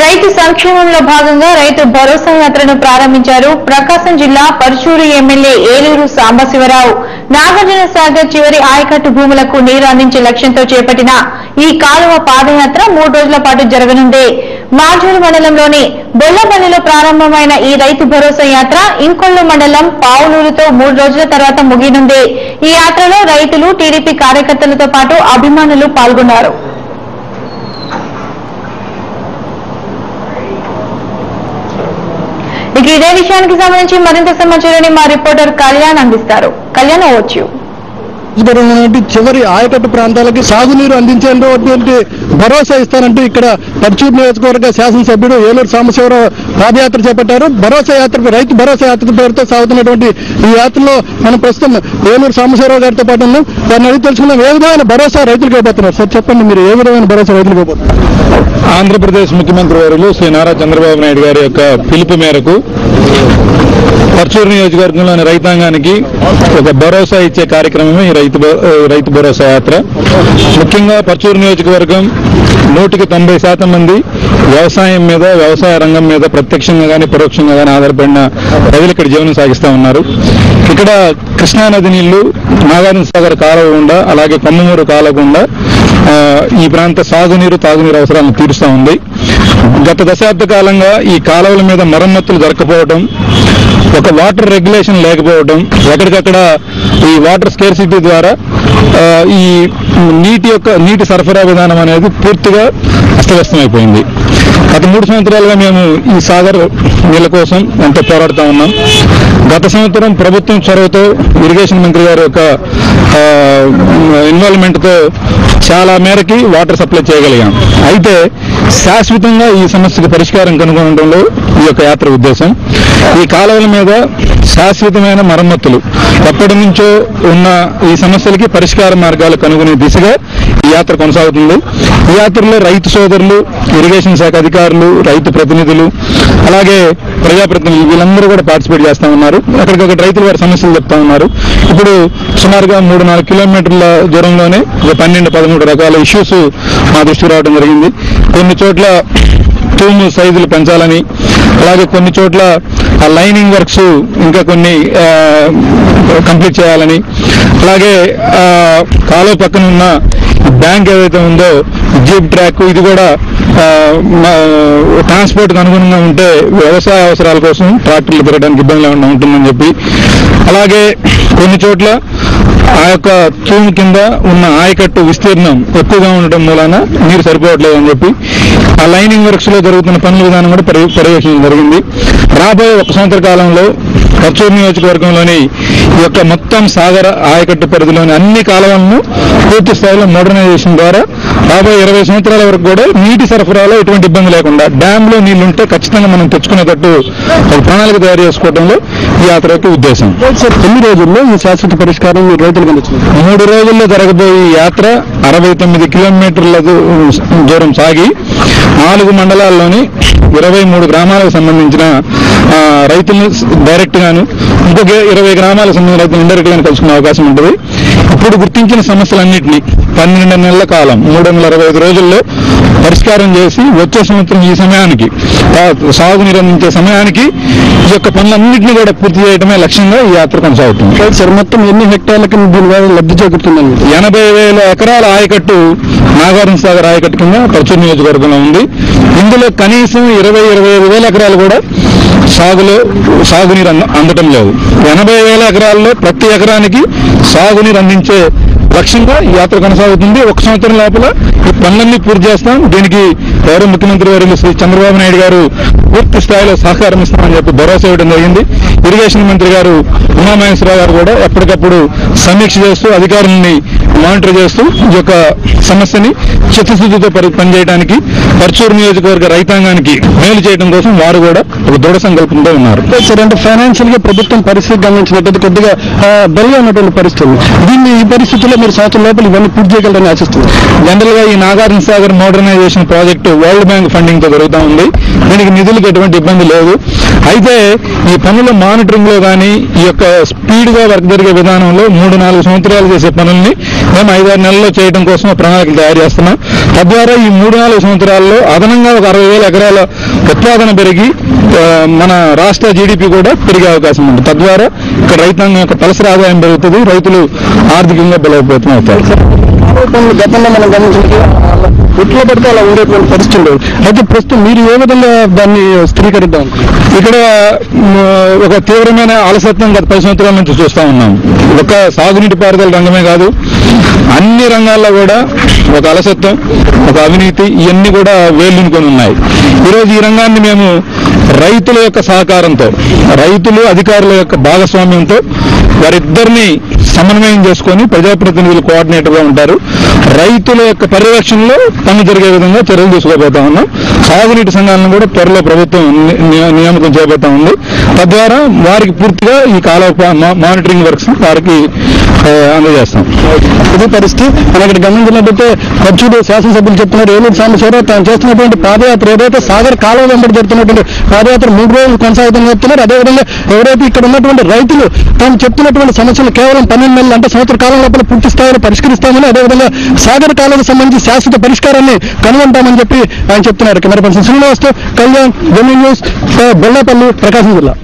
రైతు సంక్షేమంలో భాగంగా రైతు భరోసా యాత్రను ప్రారంభించారు ప్రకాశం జిల్లా పరుచూరు ఎమ్మెల్యే ఏలూరు సాంబశివరావు. నాగార్జున సాగర్ చివరి ఆయకట్టు భూములకు నీరు అందించే లక్ష్యంతో చేపట్టిన ఈ కాలువ పాదయాత్ర 3 రోజుల పాటు జరగనుంది. మార్జూరు మండలంలోని బొల్లపల్లిలో ప్రారంభమైన ఈ రైతు భరోసా యాత్ర ఇంకొల్లు మండలం పావులూరుతో 3 రోజుల తర్వాత ముగియనుంది. ఈ యాత్రలో రైతులు, టీడీపీ కార్యకర్తలతో పాటు అభిమానులు పాల్గొన్నారు. ఇదే విషయానికి సంబంధించి మరింత సమాచారాన్ని మా రిపోర్టర్ కళ్యాణ్ అందిస్తారు. కళ్యాణ్ అవ్వచ్చు. చివరి ఆయకట్టు ప్రాంతాలకి సాగునీరు అందించేటువంటి భరోసా ఇస్తానంటూ ఇక్కడ పరుచూరు నియోజకవర్గ శాసనసభ్యుడు ఏలూరు సాంబశివరావు పాదయాత్ర చేపట్టారు. భరోసా యాత్ర, రైతు భరోసా యాత్ర పేరుతో సాగుతున్నటువంటి ఈ యాత్రలో మనం ప్రస్తుతం ఏలూరు సాంబశివరావు గారితో పాటు ఉన్నాం. వారిని అడిగి తెలుసుకున్నాం ఏ విధమైన భరోసా రైతులకు ఇవ్వబోతున్నారు. సార్ చెప్పండి, మీరు ఏ విధమైన భరోసా రైతులకు ఇవ్వబోతున్నారు? ఆంధ్రప్రదేశ్ ముఖ్యమంత్రి వర్యులు శ్రీ నారా చంద్రబాబు నాయుడు గారి యొక్క పిలుపు మేరకు పరుచూరు నియోజకవర్గంలోని రైతాంగానికి ఒక భరోసా ఇచ్చే కార్యక్రమమే ఈ రైతు భరోసా యాత్ర. ముఖ్యంగా పరుచూరు నియోజకవర్గం 190% మంది వ్యవసాయం మీద, వ్యవసాయ రంగం మీద ప్రత్యక్షంగా కానీ పరోక్షంగా కానీ ఆధారపడిన ప్రజలు ఇక్కడ జీవనం సాగిస్తూ ఉన్నారు. ఇక్కడ కృష్ణానది నీళ్లు నాగార్జున సాగర్ కాలువ గుండా, అలాగే కొమ్మమూరు కాలువ గుండా ఈ ప్రాంత సాగునీరు, తాగునీరు అవసరాలను తీరుస్తూ ఉంది. గత దశాబ్ద కాలంగా ఈ కాలువల మీద మరమ్మతులు జరగకపోవడం, ఒక వాటర్ రెగ్యులేషన్ లేకపోవడం, ఎక్కడికక్కడ ఈ వాటర్ స్కేర్సిటీ ద్వారా ఈ నీటి సరఫరా విధానం అనేది పూర్తిగా అస్తవ్యస్తమైపోయింది. గత 3 సంవత్సరాలుగా మేము ఈ సాగర్ నీళ్ల కోసం ఎంతో పోరాడుతూ ఉన్నాం. గత సంవత్సరం ప్రభుత్వం చొరవతో, ఇరిగేషన్ మంత్రి గారి యొక్క ఇన్వాల్వ్మెంట్తో చాలా మేరకి వాటర్ సప్లై చేయగలిగాం. అయితే శాశ్వతంగా ఈ సమస్యకు పరిష్కారం కనుగొనడంలో ఈ యొక్క యాత్ర ఉద్దేశం. ఈ కాలువల మీద శాశ్వతమైన మరమ్మతులు, ఎప్పటి నుంచో ఉన్న ఈ సమస్యలకి పరిష్కార మార్గాలు కనుగొనే దిశగా ఈ యాత్ర కొనసాగుతుంది. ఈ యాత్రలో రైతు సోదరులు, ఇరిగేషన్ శాఖ అధికారులు, రైతు ప్రతినిధులు, అలాగే ప్రజాప్రతినిధులు వీళ్ళందరూ కూడా పార్టిసిపేట్ చేస్తూ ఉన్నారు. అక్కడికొకటి రైతులు వారి సమస్యలు చెప్తా ఉన్నారు. ఇప్పుడు సుమారుగా 3-4 కిలోమీటర్ల దూరంలోనే 12-13 రకాల ఇష్యూస్ మా దృష్టికి రావడం జరిగింది. కొన్ని చోట్ల తూము సైజులు పెంచాలని, అలాగే కొన్ని చోట్ల ఆ లైనింగ్ వర్క్స్ ఇంకా కొన్ని కంప్లీట్ చేయాలని, అలాగే కాలువ పక్కన ఉన్న బ్యాంక్ ఏదైతే ఉందో జీప్ ట్రాక్, ఇది కూడా ట్రాన్స్పోర్ట్కి అనుగుణంగా ఉంటే వ్యవసాయ అవసరాల కోసం ట్రాక్టర్లు తిరగడానికి ఇబ్బంది లేకుండా ఉంటుందని చెప్పి, అలాగే కొన్ని చోట్ల ఆ యొక్క తూము కింద ఉన్న ఆయకట్టు విస్తీర్ణం ఎక్కువగా ఉండటం మూలాన నీరు సరిపోవట్లేదు అని చెప్పి ఆ లైనింగ్ వర్క్స్ లో జరుగుతున్న పనుల విధానం కూడా పర్యవేక్షణ జరిగింది. రాబోయే 1 సంవత్సర కాలంలో పరుచూరు నియోజకవర్గంలోని ఈ యొక్క మొత్తం సాగర ఆయకట్టు పరిధిలోని అన్ని కాలువలను పూర్తి స్థాయిలో మోడర్నైజేషన్ ద్వారా రాబోయే 20 సంవత్సరాల వరకు కూడా నీటి సరఫరాలో ఎటువంటి ఇబ్బంది లేకుండా, డ్యాంలో నీళ్లుంటే ఖచ్చితంగా మనం తెచ్చుకునేటట్టు ఒక ప్రణాళిక తయారు చేసుకోవడంలో ఈ యాత్ర యొక్క ఉద్దేశం. ఎన్ని రోజుల్లో ఈ శాశ్వత పరిష్కారం రైతులకు అందించింది? 3 రోజుల్లో జరగబోయే ఈ యాత్ర 69 కిలోమీటర్ల దూరం సాగి 4 మండలాల్లోని 23 గ్రామాలకు సంబంధించిన రైతులను డైరెక్ట్ గాను, ఇంకొక 20 గ్రామాలకు సంబంధించిన రైతులు ఇండైరెక్ట్ గాను కలుసుకునే అవకాశం ఉంటుంది. ఇప్పుడు గుర్తించిన సమస్యలన్నింటినీ 12 నెలల కాలం 365 రోజుల్లో పరిష్కారం చేసి వచ్చే సంవత్సరం ఈ సమయానికి సాగునీరు అందించే సమయానికి ఈ యొక్క పనులన్నింటినీ కూడా పూర్తి చేయడమే లక్ష్యంగా ఈ యాత్ర కొనసాగుతుంది. సార్, మొత్తం ఎన్ని హెక్టార్లకి దీనివల్ల లబ్ధి చేకూరుతుందండి? 80,000 ఎకరాల ఆయకట్టు నాగార్జున సాగర్ ఆయకట్టు కింద పరుచూరు నియోజకవర్గంలో ఉంది. ఇందులో కనీసం 20-25,000 ఎకరాలు కూడా సాగునీరు అందటం లేదు. 80,000 ఎకరాల్లో ప్రతి ఎకరానికి సాగునీరు అందించే లక్ష్యంగా ఈ యాత్ర కొనసాగుతుంది. 1 సంవత్సరం లోపల ఈ పనులన్నీ పూర్తి చేస్తాం. దీనికి గౌరవ ముఖ్యమంత్రి వర్యులు శ్రీ చంద్రబాబు నాయుడు గారు పూర్తి స్థాయిలో సహకారం ఇస్తామని చెప్పి భరోసా ఇవ్వడం జరిగింది. ఇరిగేషన్ మంత్రి గారు ఉమామహేశ్వరరావు గారు కూడా ఎప్పటికప్పుడు సమీక్ష చేస్తూ, అధికారులని మానిటర్ చేస్తూ ఈ యొక్క సమస్యని చిత్తశుద్ధితో పనిచేయడానికి, పరుచూరు నియోజకవర్గ రైతాంగానికి మేలు చేయడం కోసం వారు కూడా ఒక దృఢ సంకల్పంతో ఉన్నారు. సార్, అంటే ఫైనాన్షియల్ గా ప్రభుత్వం పరిస్థితి గమనించినట్టు కొద్దిగా బెల్గా ఉన్నటువంటి పరిస్థితులు, ఈ పరిస్థితుల్లో మీరు సంవత్సరం లోపల ఇవన్నీ పూర్తి చేయగలరని ఆశిస్తున్నారు? జనరల్ గా ఈ Nagarjuna Sagar modernisation project world bank funding తో జరుగుతూ ఉంది. దీనికి నిధులకు ఎటువంటి ఇబ్బంది లేదు. అయితే ఈ పనుల మానిటరింగ్ లో కానీ ఈ యొక్క స్పీడ్ గా వర్క్ జరిగే విధానంలో 3-4 సంవత్సరాలు చేసే పనుల్ని మేము 5-6 నెలల్లో చేయడం కోసం ప్రణాళికలు తయారు చేస్తున్నాం. తద్వారా ఈ 3-4 సంవత్సరాల్లో అదనంగా ఒక 60,000 ఎకరాల ఉత్పాదన పెరిగి మన రాష్ట్ర జీడిపి కూడా పెరిగే అవకాశం ఉంది. తద్వారా ఇక్కడ రైతాంగం యొక్క తలసరి ఆదాయం పెరుగుతుంది, రైతులు ఆర్థికంగా బలోపేతం అవుతారు. గతంలో మనం గమనించినట్టు ఎట్లా పడితే అలా ఉండేటువంటి పరిస్థితులు. అయితే ప్రస్తుతం మీరు ఏ విధంగా దాన్ని స్థిరీకరిద్దాం? ఇక్కడ ఒక తీవ్రమైన అలసత్వం గత 10 సంవత్సరాల నుంచి చూస్తా ఉన్నాం. ఒక సాగునీటి పారుదల రంగమే కాదు, అన్ని రంగాల్లో కూడా ఒక అలసత్వం, ఒక అవినీతి ఇవన్నీ కూడా వేళ్ళునుకొని ఉన్నాయి. ఈరోజు ఈ రంగాన్ని మేము రైతుల యొక్క సహకారంతో, రైతులు అధికారుల యొక్క భాగస్వామ్యంతో వారిద్దరిని సమన్వయం చేసుకొని ప్రజాప్రతినిధులు కోఆర్డినేటర్ గా ఉంటారు. రైతుల యొక్క పర్యవేక్షణలో పనులు జరిగే విధంగా చర్యలు తీసుకోబోతా ఉన్నాం. సాగునీటి సంఘాలను కూడా త్వరలో ప్రభుత్వం నియామకం చేయబోతా ఉంది. తద్వారా వారికి పూర్తిగా ఈ కాలువ మానిటరింగ్ వర్క్స్ వారికి అందజేస్తాం. ఇది పరిస్థితి. మనం ఇక్కడ గమనించినట్టయితే పర్చూరు శాసనసభ్యులు చెప్తున్నారు, ఏలూరు సాంబశివరావు తాను చేస్తున్నటువంటి పాదయాత్ర ఏదైతే సాగర్ కాలువ వెంబడి జరుగుతున్నటువంటి పాదయాత్ర 3 రోజులు కొనసాగుతుందని చెప్తున్నారు. అదేవిధంగా ఎవరైతే ఇక్కడ ఉన్నటువంటి రైతులు తాము చెప్తున్నటువంటి సమస్యలు కేవలం 12 నెలలు అంటే సంవత్సర కాలం లోపల పూర్తి స్థాయిలో పరిష్కరిస్తామని, అదేవిధంగా సాగర్ కాలువకు సంబంధించి శాశ్వత పరిష్కారాన్ని కనుగొంటామని చెప్పి ఆయన చెప్తున్నారు. కెమెరా పర్సన్ శ్రీనివాస్తో కళ్యాణ్, జెమిని న్యూస్, బొల్లాపల్లి, ప్రకాశం జిల్లా.